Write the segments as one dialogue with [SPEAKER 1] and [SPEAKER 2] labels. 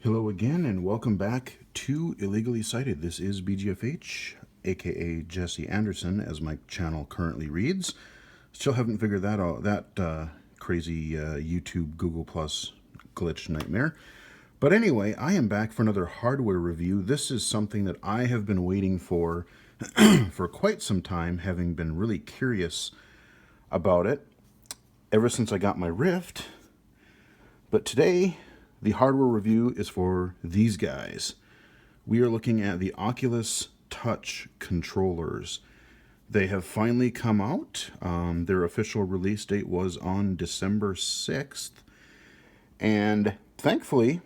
[SPEAKER 1] Hello again, and welcome back to Illegally Cited. This is BGFH, aka Jesse Anderson, as my channel currently reads. Still haven't figured that out, that crazy YouTube Google Plus glitch nightmare. But anyway, I am back for another hardware review. This is something that I have been waiting for for quite some time, having been really curious about it ever since I got my Rift. But today, the hardware review is for these guys. We are looking at the Oculus Touch controllers. They have finally come out. Their official release date was on December 6th. And thankfully,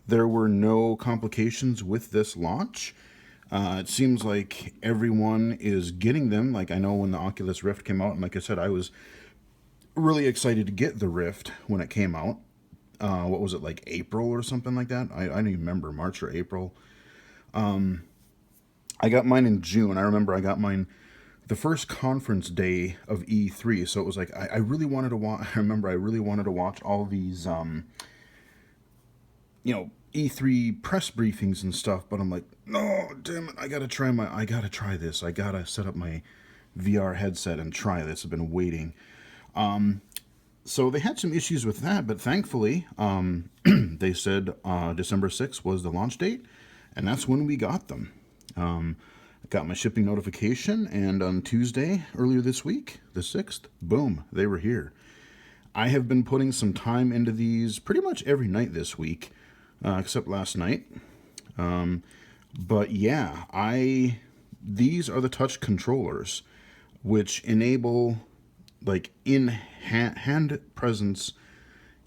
[SPEAKER 1] there were no complications with this launch. It seems like everyone is getting them. Like, I know when the Oculus Rift came out, and like I said, I was really excited to get the Rift when it came out. What was it, like April or something like that? I don't even remember, March or April. I got mine in June. I remember I got mine the first conference day of E3. So it was like, I really wanted to watch, I remember I really wanted to watch all these, E3 press briefings and stuff, but I'm like, no, damn it, I gotta try this. I gotta set up my VR headset and try this. I've been waiting. So they had some issues with that, but thankfully, they said December 6th was the launch date, and that's when we got them. I got my shipping notification, and on Tuesday, earlier this week, the 6th, boom, they were here. I have been putting some time into these pretty much every night this week, except last night. But yeah, these are the touch controllers, which enable like in hand presence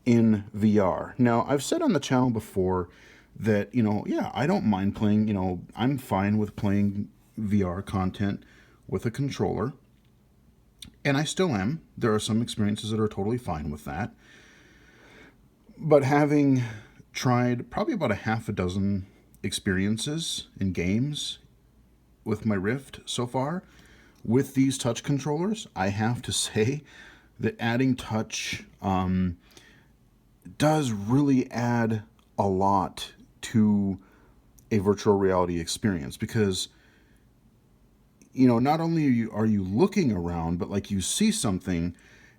[SPEAKER 1] in VR. Now, I've said on the channel before that, yeah, I don't mind playing, I'm fine with playing VR content with a controller, and I still am. There are some experiences that are totally fine with that. But having tried probably about a half a dozen experiences in games with my Rift so far, with these touch controllers, I have to say that adding touch does really add a lot to a virtual reality experience, because not only are you looking around, but like you see something,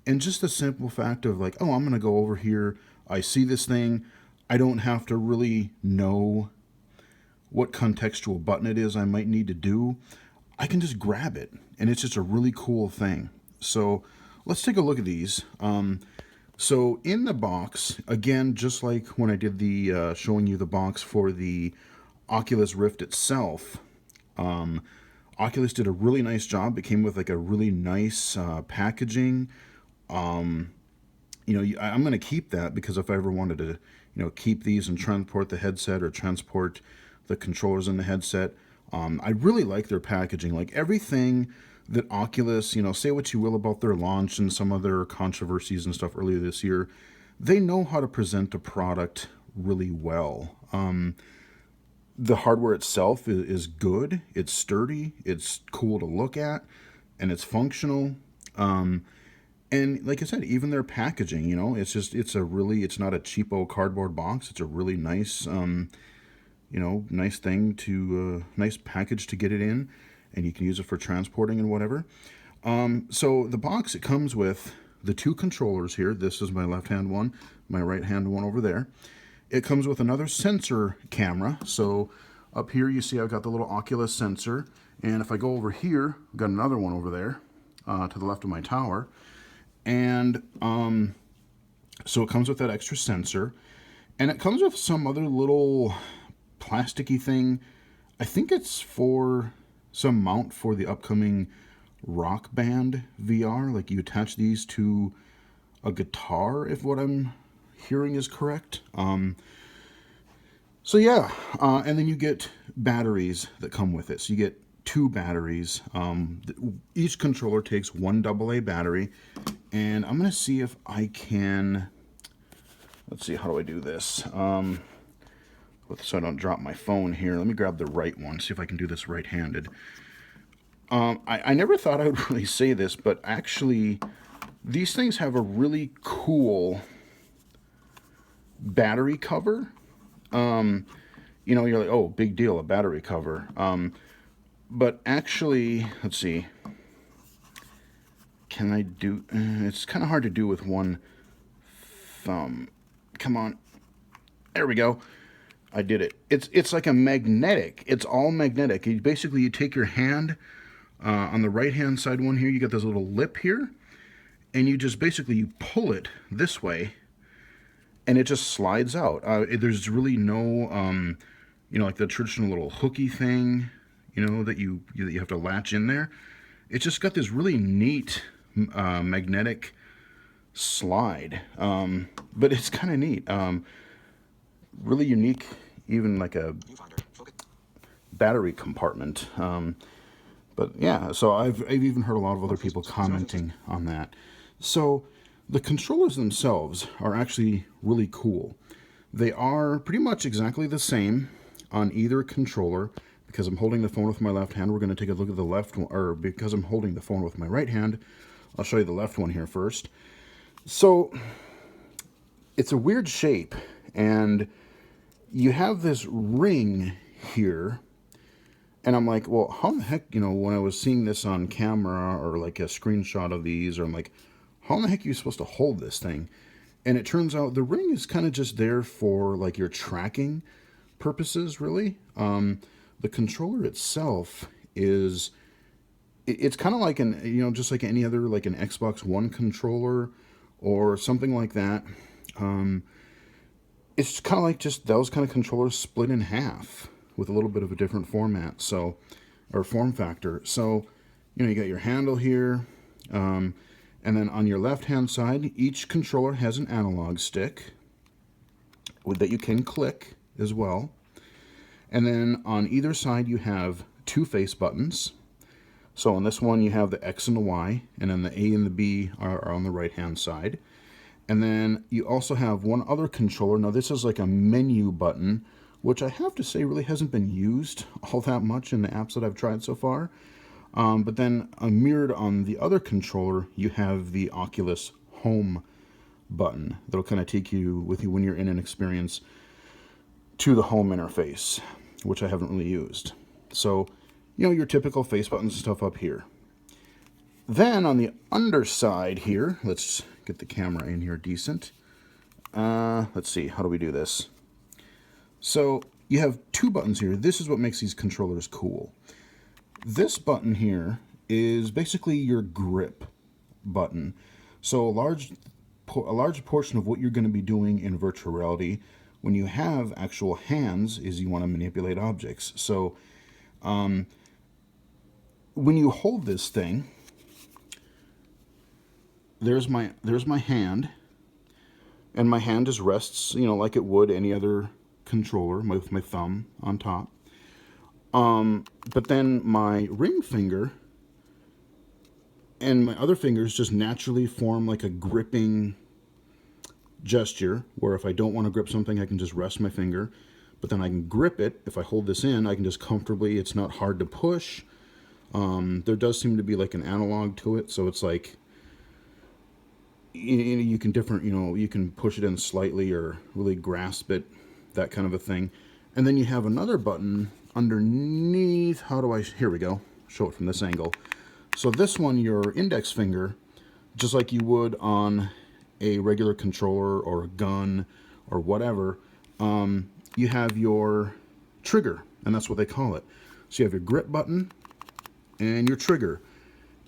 [SPEAKER 1] and just the simple fact of like, oh, I'm gonna go over here, I see this thing, I don't have to really know what contextual button it is I might need to do. I can just grab it, and it's just a really cool thing. So let's take a look at these. So in the box, again, just like when I did the showing you the box for the Oculus Rift itself, Oculus did a really nice job. It came with like a really nice packaging. I'm going to keep that, because if I ever wanted to, keep these and transport the headset or transport the controllers in the headset, I really like their packaging. Like everything that Oculus, say what you will about their launch and some of their controversies and stuff earlier this year, they know how to present a product really well. The hardware itself is good, it's sturdy, it's cool to look at, and it's functional. And like I said, even their packaging, it's not a cheapo cardboard box. It's a really nice, nice thing nice package to get it in, and you can use it for transporting and whatever. So the box, it comes with the two controllers here. This is my left hand one, my right hand one over there. It comes with another sensor camera. So up here you see I've got the little Oculus sensor, and if I go over here, I've got another one over there to the left of my tower. And so it comes with that extra sensor, and it comes with some other little plasticky thing. I think it's for some mount for the upcoming Rock Band VR. Like you attach these to a guitar, if what I'm hearing is correct. So yeah, and then you get batteries that come with it. So you get two batteries. Each controller takes one AA battery, and I'm gonna see if I can, let's see, how do I do this? So I don't drop my phone here. Let me grab the right one, see if I can do this right-handed. I never thought I would really say this, but actually, these things have a really cool battery cover. You know, you're like, oh, big deal, a battery cover. But actually, let's see. Can I do? It's kind of hard to do with one thumb. Come on, there we go. I did it. It's like a magnetic. It's all magnetic. Basically, you take your hand on the right hand side one here. You got this little lip here, and you just basically you pull it this way, and it just slides out. There's really no, you know, like the traditional little hooky thing, you know, that you have to latch in there. It's just got this really neat magnetic slide, but it's kind of neat. Really unique, even like a battery compartment. But yeah, so I've even heard a lot of other people commenting on that. So the controllers themselves are actually really cool. They are pretty much exactly the same on either controller. Because I'm holding the phone with my left hand, we're going to take a look at the left one, or because I'm holding the phone with my right hand, I'll show you the left one here first. So it's a weird shape, and you have this ring here, and I'm like, well, how the heck, you know, when I was seeing this on camera or like a screenshot of these, or I'm like, how in the heck are you supposed to hold this thing? And it turns out the ring is kind of just there for like your tracking purposes, really. The controller itself is, it's kind of like an, you know, just like any other, like an Xbox One controller or something like that. It's kind of like just those kind of controllers split in half with a little bit of a different format, so, or form factor. So, you know, you got your handle here, and then on your left hand side, each controller has an analog stick that you can click as well. And then on either side, you have two face buttons. So on this one, you have the X and the Y, and then the A and the B are on the right-hand side. And then you also have one other controller. Now, this is like a menu button, which I have to say really hasn't been used all that much in the apps that I've tried so far. But then mirrored on the other controller, you have the Oculus Home button that'll kind of take you with you when you're in an experience to the home interface, which I haven't really used. So, you know, your typical face buttons and stuff up here. Then on the underside here, let's get the camera in here decent. Let's see, how do we do this? So you have two buttons here. This is what makes these controllers cool. This button here is basically your grip button. So a large portion of what you're going to be doing in virtual reality when you have actual hands is you want to manipulate objects. So when you hold this thing, there's my hand, and my hand just rests, you know, like it would any other controller, with my thumb on top. But then my ring finger and my other fingers just naturally form like a gripping gesture, where if I don't want to grip something, I can just rest my finger, but then I can grip it. If I hold this in, I can just comfortably, it's not hard to push. There does seem to be like an analog to it, so it's like you can you can push it in slightly or really grasp it, that kind of a thing. And then you have another button underneath. Here we go, show it from this angle. So this one, your index finger, just like you would on a regular controller or a gun or whatever, you have your trigger, and that's what they call it. So you have your grip button and your trigger.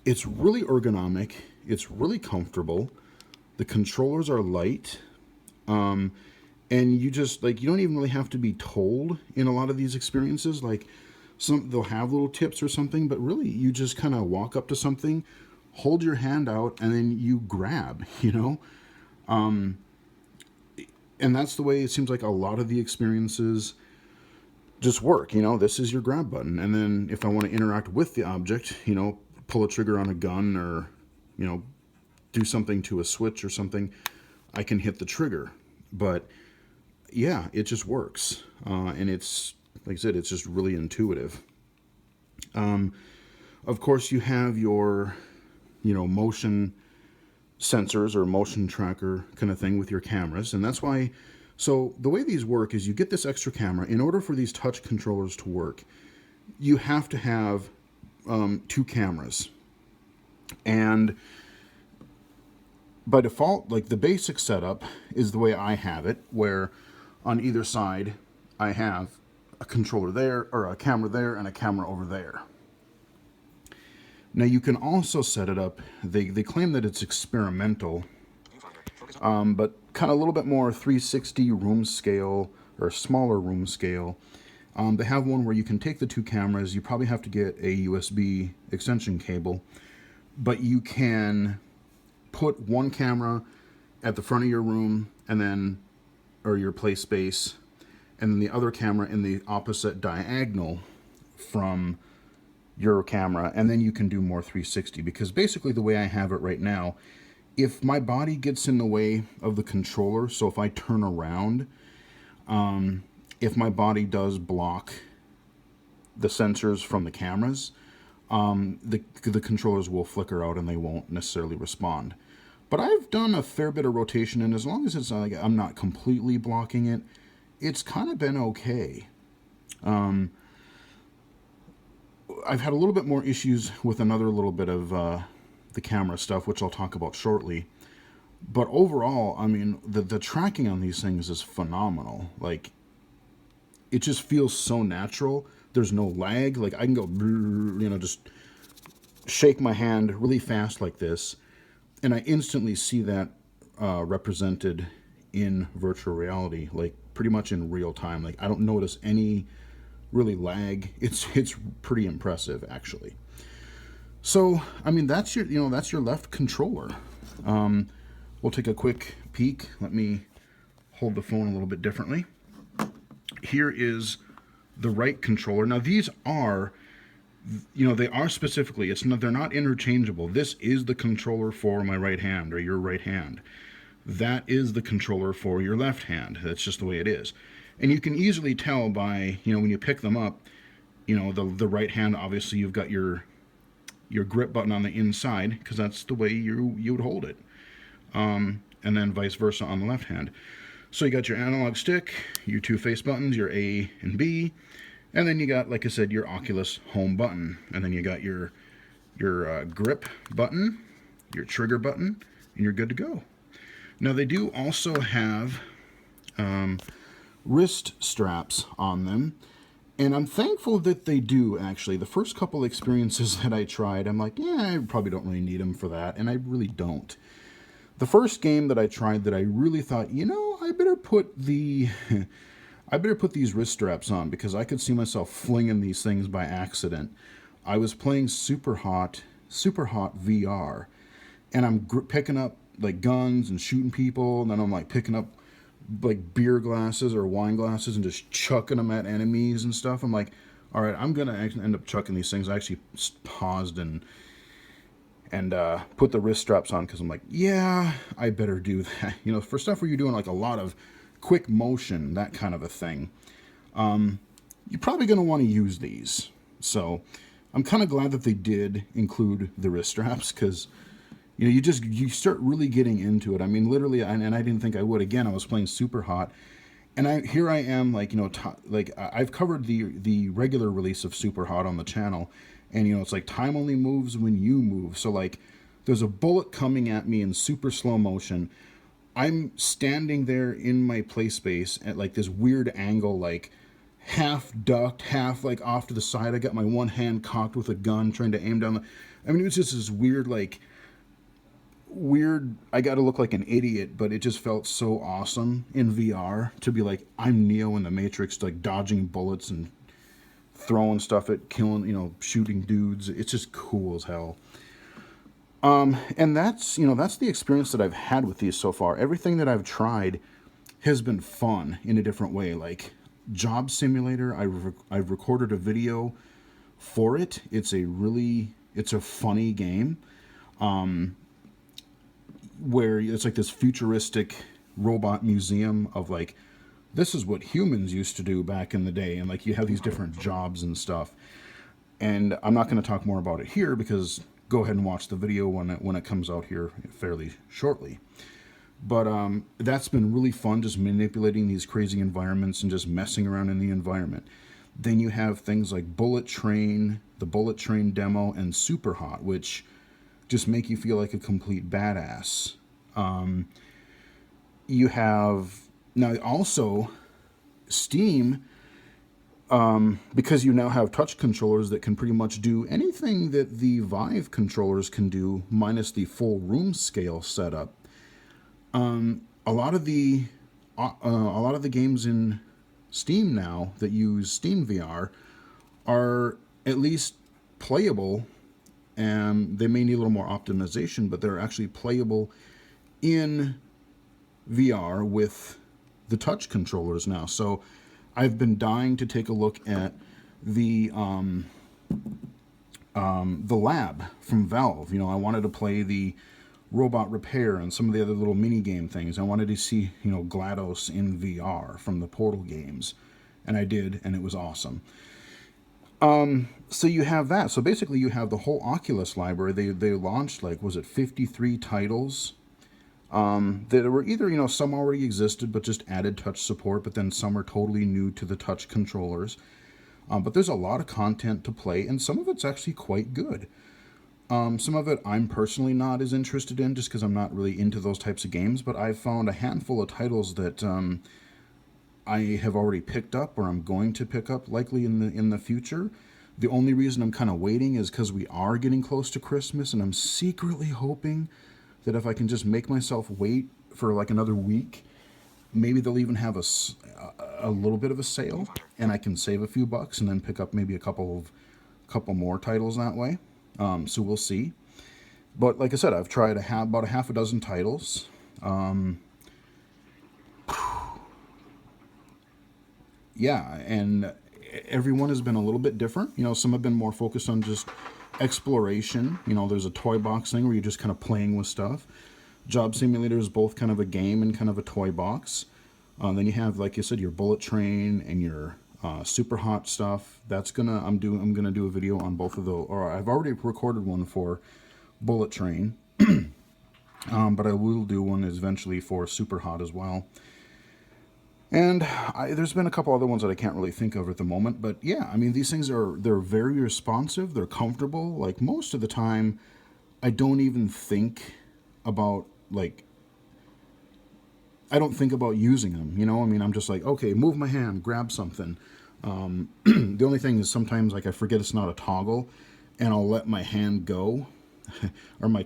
[SPEAKER 1] It's really ergonomic. It's really comfortable. The controllers are light. And you just, like, you don't even really have to be told in a lot of these experiences. Like, they'll have little tips or something, but really you just kind of walk up to something, hold your hand out, and then you grab, you know? And that's the way it seems like a lot of the experiences just work. You know, this is your grab button. And then if I want to interact with the object, you know, pull a trigger on a gun or, you know, do something to a switch or something, I can hit the trigger. But yeah, it just works. And it's, like I said, it's just really intuitive. Of course, you have your, you know, motion sensors or motion tracker kind of thing with your cameras. And that's why So the way these work is you get this extra camera. In order for these touch controllers to work, you have to have two cameras. And by default, like the basic setup is the way I have it, where on either side I have a controller there, or a camera there, and a camera over there. Now you can also set it up, they claim that it's experimental, but kind of a little bit more 360 room scale, or smaller room scale. They have one where you can take the two cameras. You probably have to get a USB extension cable, but you can put one camera at the front of your room, and then, or your play space, and then the other camera in the opposite diagonal from your camera, and then you can do more 360. Because basically the way I have it right now, if my body gets in the way of the controller, so if I turn around, if my body does block the sensors from the cameras, the controllers will flicker out and they won't necessarily respond. But I've done a fair bit of rotation, and as long as it's like I'm not completely blocking it, it's kind of been okay. I've had a little bit more issues with another little bit of the camera stuff, which I'll talk about shortly. But overall, I mean, the tracking on these things is phenomenal. Like, it just feels so natural. There's no lag. Like, I can go, you know, just shake my hand really fast like this, and I instantly see that represented in virtual reality, like pretty much in real time. Like, I don't notice any really lag. It's pretty impressive, actually. So, I mean, that's your, that's your left controller. We'll take a quick peek. Let me hold the phone a little bit differently. Here is the right controller. Now, these are, they are specifically, they're not interchangeable. This is the controller for my right hand, or your right hand. That is the controller for your left hand. That's just the way it is. And you can easily tell by, when you pick them up, the right hand, obviously you've got your grip button on the inside, because that's the way you would hold it. And then vice versa on the left hand. So you got your analog stick, your two face buttons, your A and B, and then you got, like I said, your Oculus home button. And then you got your grip button, your trigger button, and you're good to go. Now they do also have wrist straps on them, and I'm thankful that they do, actually. The first couple experiences that I tried, I'm like, yeah, I probably don't really need them for that, and I really don't. The first game that I tried that I really thought, I better put these wrist straps on, because I could see myself flinging these things by accident. I was playing Super Hot VR, and I'm picking up like guns and shooting people, and then I'm like picking up like beer glasses or wine glasses and just chucking them at enemies and stuff. I'm like, all right, I'm gonna actually end up chucking these things. I actually paused and put the wrist straps on, because I'm like, yeah, I better do that. For stuff where you're doing like a lot of quick motion, that kind of a thing, you're probably going to want to use these. So I'm kind of glad that they did include the wrist straps, because you start really getting into it. I mean, literally, and I didn't think I would. Again, I was playing Super Hot, and here I am, like, I've covered the regular release of Super Hot on the channel, and it's like time only moves when you move. So like, there's a bullet coming at me in super slow motion. I'm standing there in my play space at like this weird angle, like half ducked, half like off to the side. I got my one hand cocked with a gun, trying to aim down I mean, it was just this weird, I got to look like an idiot, but it just felt so awesome in VR to be like, I'm Neo in the Matrix, like dodging bullets and throwing stuff at killing, shooting dudes. It's just cool as hell. And that's the experience that I've had with these so far. Everything that I've tried has been fun in a different way. Like Job Simulator, I've recorded a video for it. It's a funny game. Where it's like this futuristic robot museum of like, this is what humans used to do back in the day, and like you have these different jobs and stuff. And I'm not going to talk more about it here, because go ahead and watch the video when it comes out here fairly shortly. But that's been really fun, just manipulating these crazy environments and just messing around in the environment. Then you have things like Bullet Train, the Bullet Train demo, and Super Hot, which just make you feel like a complete badass. You have now also Steam, because you now have touch controllers that can pretty much do anything that the Vive controllers can do, minus the full room scale setup. A lot of the games in Steam now that use Steam VR are at least playable, and they may need a little more optimization, but they're actually playable in VR with the touch controllers now. So I've been dying to take a look at the lab from Valve. You know, I wanted to play the robot repair and some of the other little mini game things. I wanted to see, you know, GLaDOS in VR from the Portal games, and I did, and it was awesome. So you have that. So basically, you have the whole Oculus library. They launched, like, was it 53 titles that were either, you know, some already existed but just added touch support, but then some are totally new to the touch controllers. But there's a lot of content to play, and some of it's actually quite good. Some of it I'm personally not as interested in, just because I'm not really into those types of games, but I've found a handful of titles that I have already picked up, or I'm going to pick up likely in the future. The only reason I'm kind of waiting is because we are getting close to Christmas, and I'm secretly hoping that if I can just make myself wait for like another week, maybe they'll even have a little bit of a sale, and I can save a few bucks and then pick up maybe a couple more titles that way. So we'll see. But like I said, I've tried about a half a dozen titles. Yeah, and everyone has been a little bit different. You know, some have been more focused on just exploration. You know, there's a toy box thing where you're just kind of playing with stuff. Job Simulator is both kind of a game and kind of a toy box. Then you have, like you said, your Bullet Train and your Super Hot stuff. I'm gonna do a video on both of those, or I've already recorded one for Bullet Train, but I will do one eventually for Super Hot as well. And there's been a couple other ones that I can't really think of at the moment, but yeah, I mean, these things they're very responsive, they're comfortable. Like, most of the time, I don't even think about, like, I don't think about using them, you know? I mean, I'm just like, okay, move my hand, grab something. The only thing is sometimes, like, I forget it's not a toggle, and I'll let my hand go, or my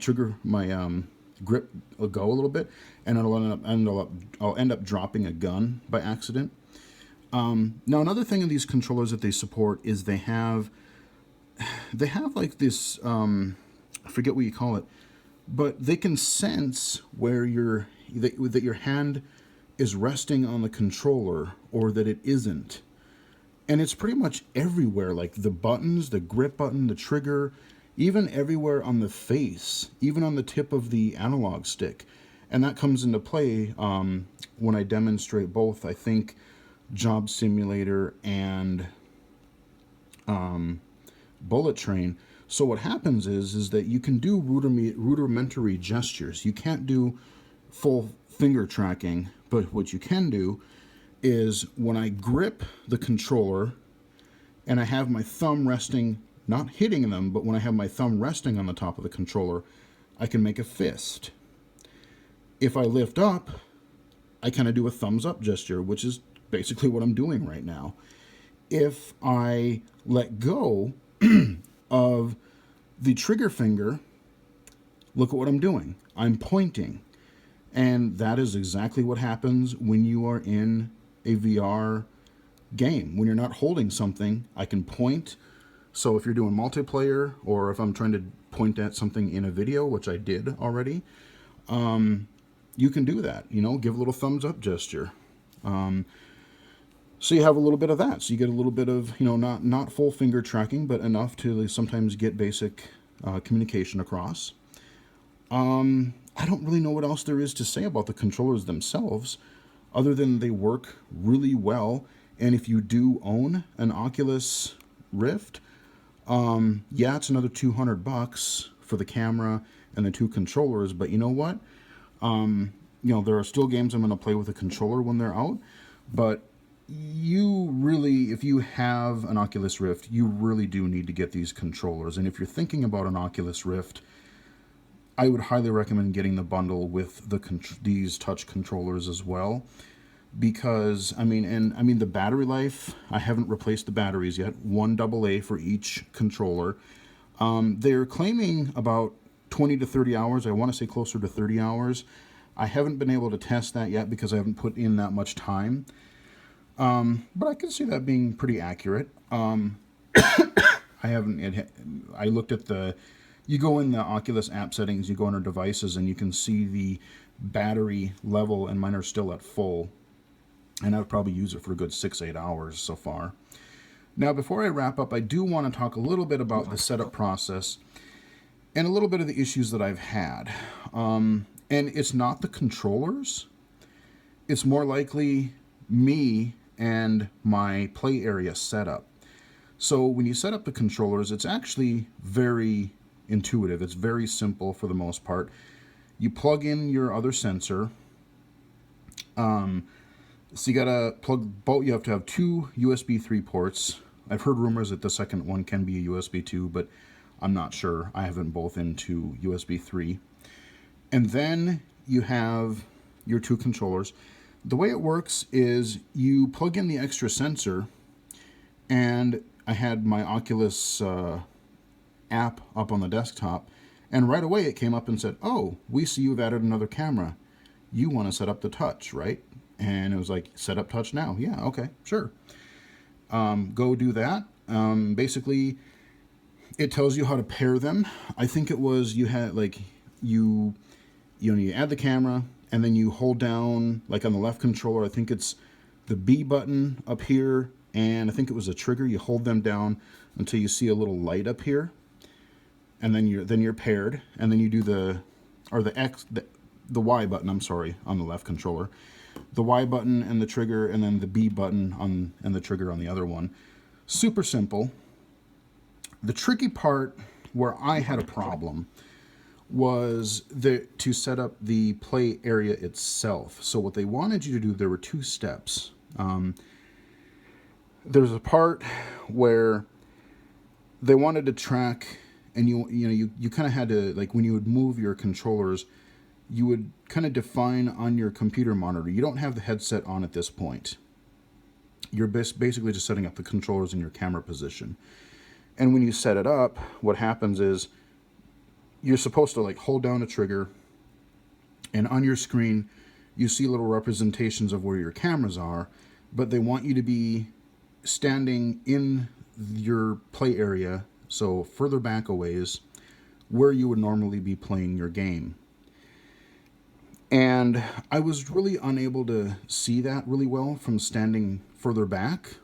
[SPEAKER 1] grip will go a little bit, and I'll end up dropping a gun by accident. Now, another thing in these controllers that they support is they have like this, I forget what you call it, but they can sense where that your hand is resting on the controller or that it isn't. And it's pretty much everywhere, like the buttons, the grip button, the trigger, even everywhere on the face, even on the tip of the analog stick. And that comes into play when I demonstrate both, I think, Job Simulator and Bullet Train. So what happens is that you can do rudimentary gestures. You can't do full finger tracking, but what you can do is when I grip the controller and I have my thumb resting, not hitting them, but when I have my thumb resting on the top of the controller, I can make a fist. If I lift up, I kind of do a thumbs up gesture, which is basically what I'm doing right now. If I let go of the trigger finger, look at what I'm doing. I'm pointing. And that is exactly what happens when you are in a VR game. When you're not holding something, I can point. So if you're doing multiplayer, or if I'm trying to point at something in a video, which I did already, you can do that. You know, give a little thumbs up gesture. So you have a little bit of that. So you get a little bit of, you know, not full finger tracking, but enough to sometimes get basic communication across. I don't really know what else there is to say about the controllers themselves, other than they work really well. And if you do own an Oculus Rift, yeah, it's another $200 for the camera and the two controllers. But you know what? there are still games I'm going to play with a controller when they're out, but you really, if you have an Oculus Rift, you really do need to get these controllers. And if you're thinking about an Oculus Rift, I would highly recommend getting the bundle with these touch controllers as well, because I mean the battery life. I haven't replaced the batteries yet. One AA for each controller. They're claiming about 20 to 30 hours. I want to say closer to 30 hours. I haven't been able to test that yet because I haven't put in that much time. But I can see that being pretty accurate. I looked at you go in the Oculus app settings, you go under devices, and you can see the battery level, and mine are still at full. And I've probably used it for a good 6-8 hours so far. Now, before I wrap up, I do want to talk a little bit about the setup process and a little bit of the issues that I've had. And it's not the controllers. It's more likely me and my play area setup. So when you set up the controllers, it's actually very intuitive. It's very simple for the most part. You plug in your other sensor. So you gotta plug both. You have to have two USB 3 ports. I've heard rumors that the second one can be a USB 2, but I'm not sure. I have them both into USB 3. And then you have your two controllers. The way it works is you plug in the extra sensor, and I had my Oculus app up on the desktop, and right away it came up and said, "Oh, we see you've added another camera. You want to set up the touch, right?" And it was like, "Set up touch now." Yeah, okay, sure. Go do that. Basically, it tells you how to pair them. I think it was you had like you add the camera, and then you hold down, like on the left controller, I think it's the B button up here, and I think it was a trigger. You hold them down until you see a little light up here, and then you're paired, and then you do the Y button, I'm sorry, on the left controller. The Y button and the trigger, and then the B button and the trigger on the other one. Super simple. The tricky part where I had a problem was to set up the play area itself. So what they wanted you to do, there were two steps. There's a part where they wanted to track, and you kind of had to, like, when you would move your controllers, you would kind of define on your computer monitor. You don't have the headset on at this point. You're basically just setting up the controllers in your camera position. And when you set it up, what happens is you're supposed to like hold down a trigger, and on your screen you see little representations of where your cameras are, but they want you to be standing in your play area, so further back a ways, where you would normally be playing your game. And I was really unable to see that really well from standing further back.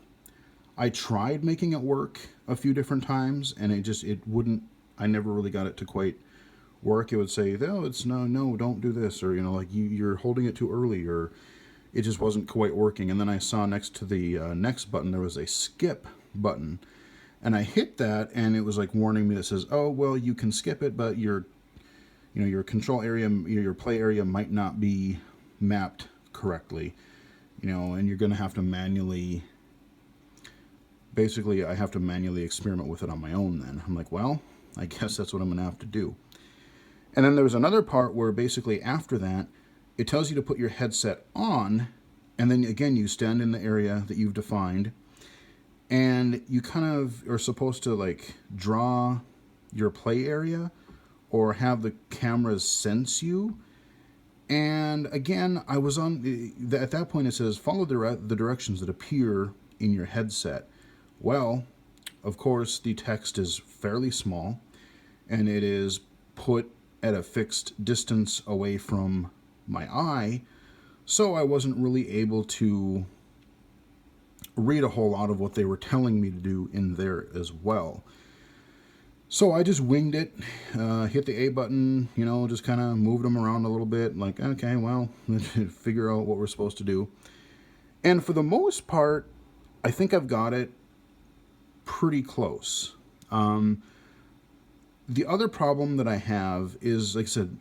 [SPEAKER 1] I tried making it work a few different times, and it wouldn't. I never really got it to quite work. It would say, "No, it's no, don't do this," or like you're holding it too early, or it just wasn't quite working. And then I saw next to the next button there was a skip button, and I hit that, and it was like warning me that says, "Oh, well, you can skip it, but your control area, your play area might not be mapped correctly, and you're going to have to manually." Basically, I have to manually experiment with it on my own then. I'm like, well, I guess that's what I'm going to have to do. And then there's another part where basically after that, it tells you to put your headset on, and then again, you stand in the area that you've defined, and you kind of are supposed to like draw your play area or have the cameras sense you. And again, I was at that point it says, follow the directions that appear in your headset. Well, of course, the text is fairly small, and it is put at a fixed distance away from my eye, so I wasn't really able to read a whole lot of what they were telling me to do in there as well. So I just winged it, hit the A button, just kind of moved them around a little bit, like, okay, well, figure out what we're supposed to do. And for the most part, I think I've got it pretty close. The other problem that I have is, like I said,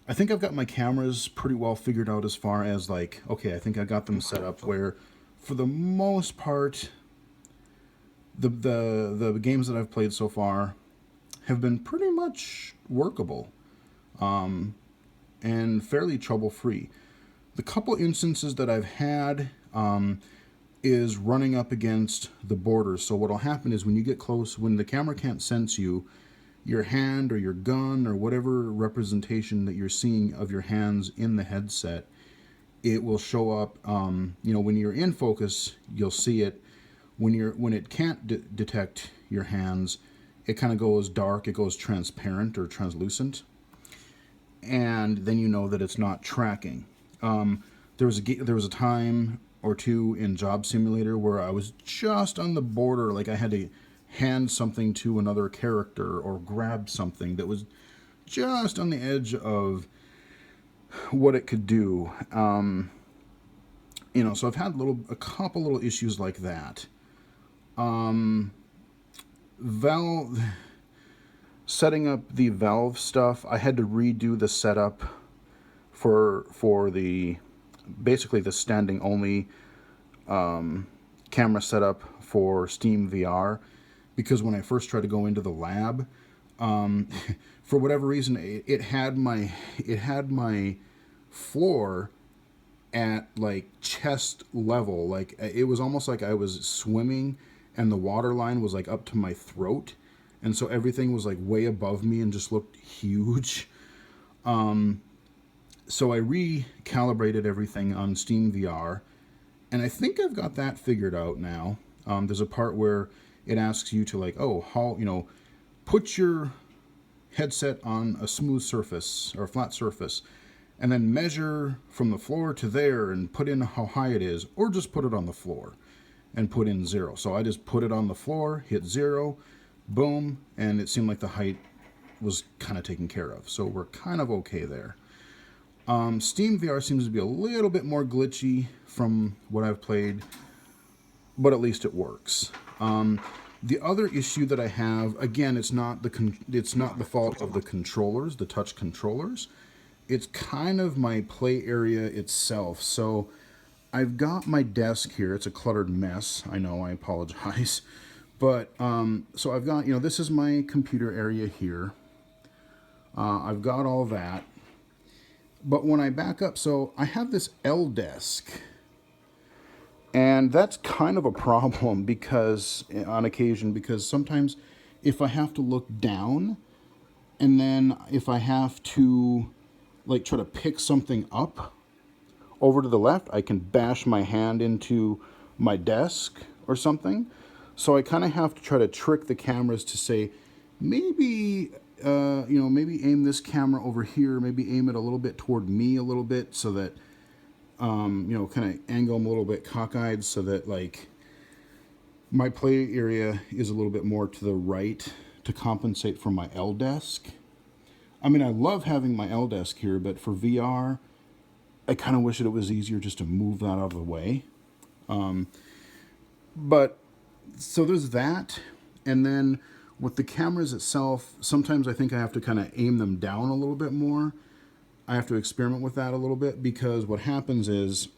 [SPEAKER 1] I think I've got my cameras pretty well figured out as far as like, okay, I think I got them set up where, for the most part, the games that I've played so far have been pretty much workable, and fairly trouble free. The couple instances that I've had is running up against the borders. So what'll happen is when you get close, when the camera can't sense you, your hand or your gun or whatever representation that you're seeing of your hands in the headset, it will show up. When you're in focus, you'll see it. When it can't detect your hands, it kind of goes dark. It goes transparent or translucent, and then you know that it's not tracking. There was a time or two in Job Simulator where I was just on the border, like I had to hand something to another character or grab something that was just on the edge of what it could do. So I've had a couple little issues like that. Valve setting up the Valve stuff, I had to redo the setup for the basically the standing only camera setup for Steam VR, because when I first tried to go into the lab, for whatever reason, it had my floor at like chest level. Like it was almost like I was swimming and the water line was like up to my throat, and so everything was like way above me and just looked huge. So I recalibrated everything on Steam VR, and I think I've got that figured out now. There's a part where it asks you to put your headset on a smooth surface or a flat surface, and then measure from the floor to there and put in how high it is, or just put it on the floor and put in 0. So I just put it on the floor, hit 0, boom, and it seemed like the height was kind of taken care of. So we're kind of okay there. Steam VR seems to be a little bit more glitchy from what I've played, but at least it works. The other issue that I have, again, it's not the fault of the controllers, the touch controllers. It's kind of my play area itself. So I've got my desk here. It's a cluttered mess. I know, I apologize. But so I've got, this is my computer area here. I've got all that. But when I back up, so I have this L desk, and that's kind of a problem on occasion, because sometimes if I have to look down, and then if I have to like try to pick something up over to the left, I can bash my hand into my desk or something. So I kind of have to try to trick the cameras to say, maybe aim this camera over here, maybe aim it a little bit toward me a little bit, so that, kind of angle them a little bit cockeyed, so that like my play area is a little bit more to the right to compensate for my L desk. I mean, I love having my L desk here, but for VR, I kind of wish that it was easier just to move that out of the way. But so there's that, and then with the cameras itself, sometimes I think I have to kind of aim them down a little bit more. I have to experiment with that a little bit, because what happens is,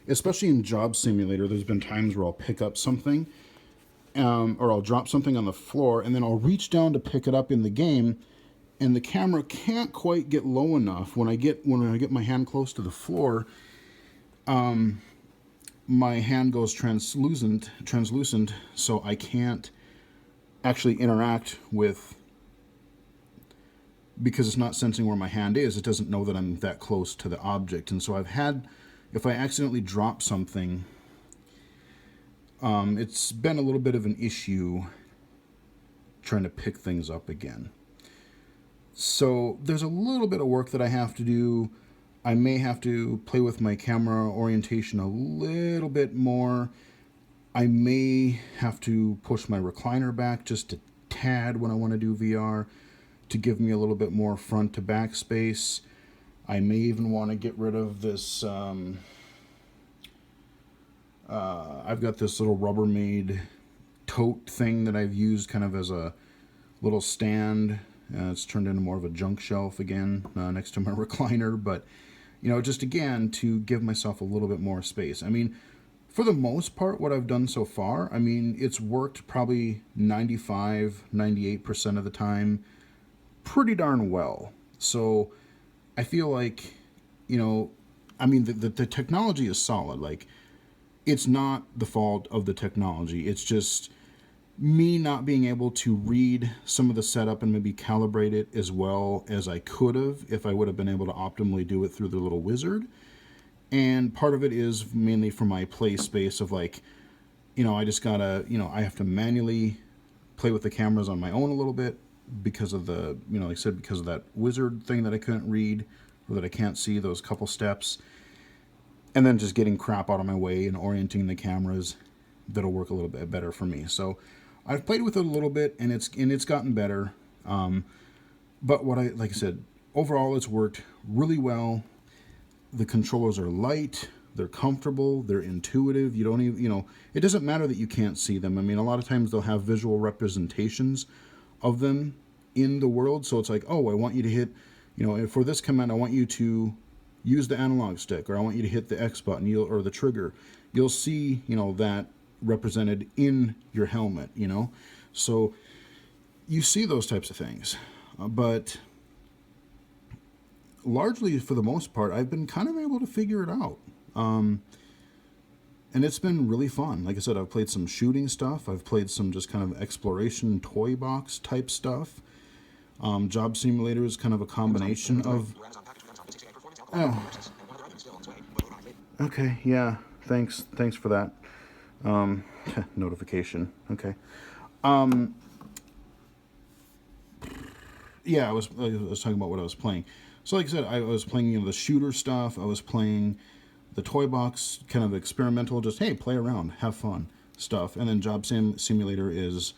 [SPEAKER 1] especially in Job Simulator, there's been times where I'll pick up something, or I'll drop something on the floor, and then I'll reach down to pick it up in the game, and the camera can't quite get low enough. When I get my hand close to the floor, my hand goes translucent, so I can't actually interact with, because it's not sensing where my hand is. It doesn't know that I'm that close to the object. And so if I accidentally drop something, it's been a little bit of an issue trying to pick things up again. So there's a little bit of work that I have to do. I may have to play with my camera orientation a little bit more. I may have to push my recliner back just a tad when I want to do VR, to give me a little bit more front to back space. I may even want to get rid of this. I've got this little Rubbermaid tote thing that I've used kind of as a little stand It's turned into more of a junk shelf again next to my recliner, but just again to give myself a little bit more space. I mean, for the most part, what I've done so far, I mean, it's worked probably 95, 98% of the time pretty darn well. So I feel like, I mean, the technology is solid. Like, it's not the fault of the technology. It's just me not being able to read some of the setup and maybe calibrate it as well as I could have if I would have been able to optimally do it through the little wizard. And part of it is mainly for my play space of like, I just gotta, I have to manually play with the cameras on my own a little bit because of the, like I said, because of that wizard thing that I couldn't read or that I can't see, those couple steps. And then just getting crap out of my way and orienting the cameras that'll work a little bit better for me. So I've played with it a little bit and it's gotten better. But like I said, overall it's worked really well. The controllers are light, they're comfortable, they're intuitive. You don't even, it doesn't matter that you can't see them. I mean, a lot of times they'll have visual representations of them in the world. So it's like, oh, I want you to hit, for this command, I want you to use the analog stick, or I want you to hit the X button or the trigger. You'll see, that represented in your helmet, So you see those types of things. But largely, for the most part, I've been kind of able to figure it out. And it's been really fun. Like I said, I've played some shooting stuff. I've played some just kind of exploration toy box type stuff. Job Simulator is kind of a combination of... Oh. Okay, yeah. Thanks for that. Notification. Okay. Yeah, I was talking about what I was playing. So like I said, I was playing the shooter stuff. I was playing the toy box, kind of experimental, just, hey, play around, have fun stuff. And then Job Simulator is,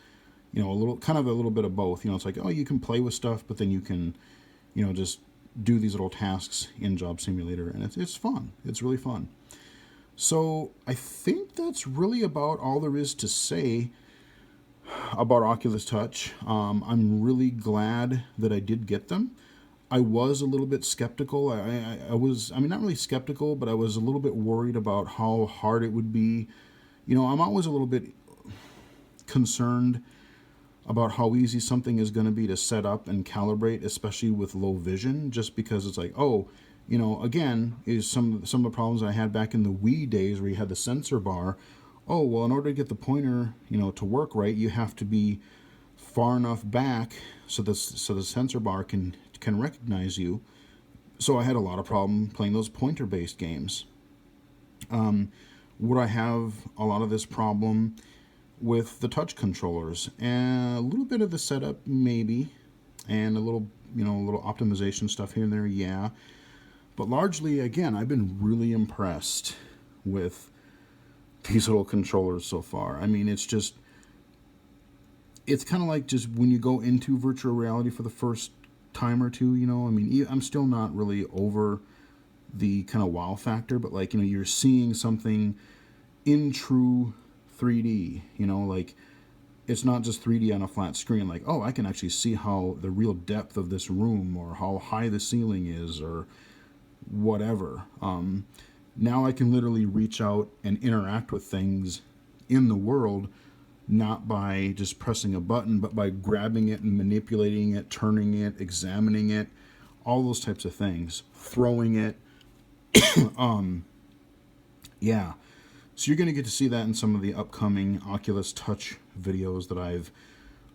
[SPEAKER 1] a little bit of both. It's like, oh, you can play with stuff, but then you can, just do these little tasks in Job Simulator. And it's fun. It's really fun. So I think that's really about all there is to say about Oculus Touch. I'm really glad that I did get them. I was a little bit skeptical. I was, not really skeptical, but I was a little bit worried about how hard it would be. I'm always a little bit concerned about how easy something is going to be to set up and calibrate, especially with low vision, just because it's like, oh, again, is some of the problems I had back in the Wii days where you had the sensor bar. Oh, well, in order to get the pointer, to work right, you have to be far enough back so the sensor bar can recognize you. So I had a lot of problem playing those pointer-based games. Would I have a lot of this problem with the touch controllers? And a little bit of the setup, maybe, and a little optimization stuff here and there, yeah. But largely, again, I've been really impressed with these little controllers so far. I mean, it's kind of like just when you go into virtual reality for the first time or two, I'm still not really over the kind of wow factor, but like, you're seeing something in true 3D, like it's not just 3D on a flat screen, like, oh, I can actually see how the real depth of this room or how high the ceiling is or whatever. Now I can literally reach out and interact with things in the world, not by just pressing a button, but by grabbing it and manipulating it, turning it, examining it, all those types of things, throwing it. Yeah. So you're going to get to see that in some of the upcoming Oculus Touch videos that I've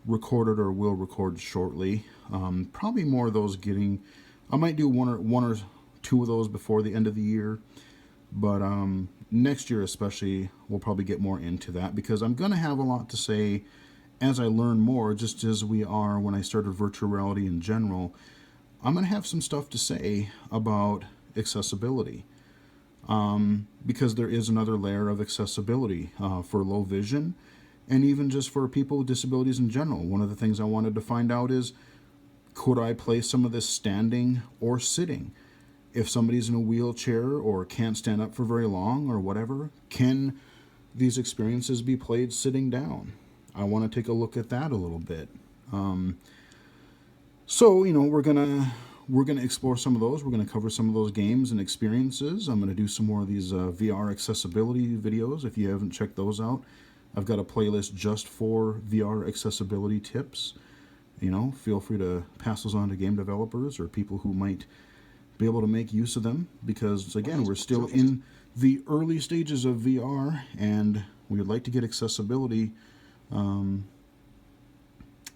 [SPEAKER 1] recorded or will record shortly. Probably more of those I might do one or two of those before the end of the year. But next year especially, we'll probably get more into that because I'm going to have a lot to say as I learn more, just as we are when I started virtual reality in general. I'm going to have some stuff to say about accessibility because there is another layer of accessibility for low vision and even just for people with disabilities in general. One of the things I wanted to find out is, could I play some of this standing or sitting? If somebody's in a wheelchair or can't stand up for very long or whatever, can these experiences be played sitting down? I want to take a look at that a little bit. So, you know, we're gonna explore some of those. We're gonna cover some of those games and experiences. I'm gonna do some more of these VR accessibility videos. If you haven't checked those out, I've got a playlist just for VR accessibility tips. You know, feel free to pass those on to game developers or people who might be able to make use of them, because again, we're still in the early stages of VR, and we would like to get accessibility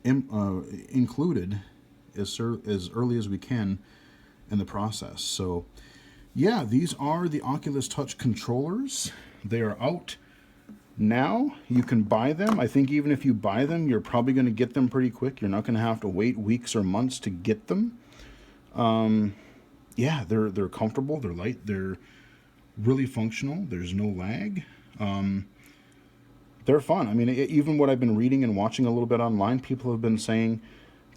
[SPEAKER 1] included as early as we can in the process. So yeah, these are the Oculus Touch controllers. They are out now. You can buy them. I think even if you buy them, you're probably going to get them pretty quick. You're not going to have to wait weeks or months to get them. Yeah, they're comfortable, they're light, they're really functional, there's no lag. They're fun. I mean, even what I've been reading and watching a little bit online, people have been saying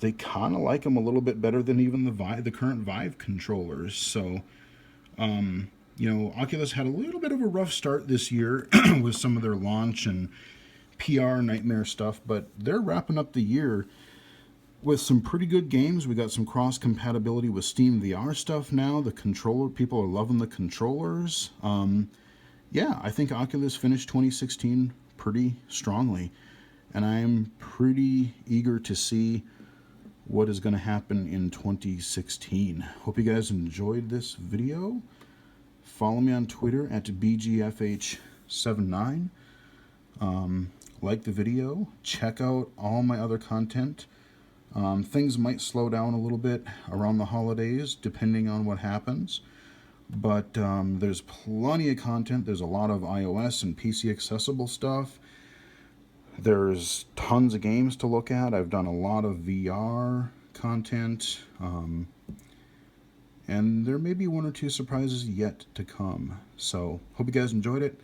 [SPEAKER 1] they kind of like them a little bit better than even the current Vive controllers. So, you know, Oculus had a little bit of a rough start this year with some of their launch and PR nightmare stuff, but they're wrapping up the year with some pretty good games. We got some cross compatibility with Steam VR stuff now. The controller, people are loving the controllers. Yeah, I think Oculus finished 2016 pretty strongly, and I'm pretty eager to see what is going to happen in 2016. Hope you guys enjoyed this video. Follow me on Twitter at BGFH79. Like the video. Check out all my other content. Things might slow down a little bit around the holidays, depending on what happens. But there's plenty of content. There's a lot of iOS and PC accessible stuff. There's tons of games to look at. I've done a lot of VR content. And there may be one or two surprises yet to come. So, hope you guys enjoyed it.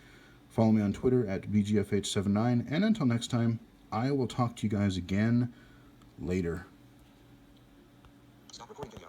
[SPEAKER 1] Follow me on Twitter at BGFH79. And until next time, I will talk to you guys again later. Stop recording video.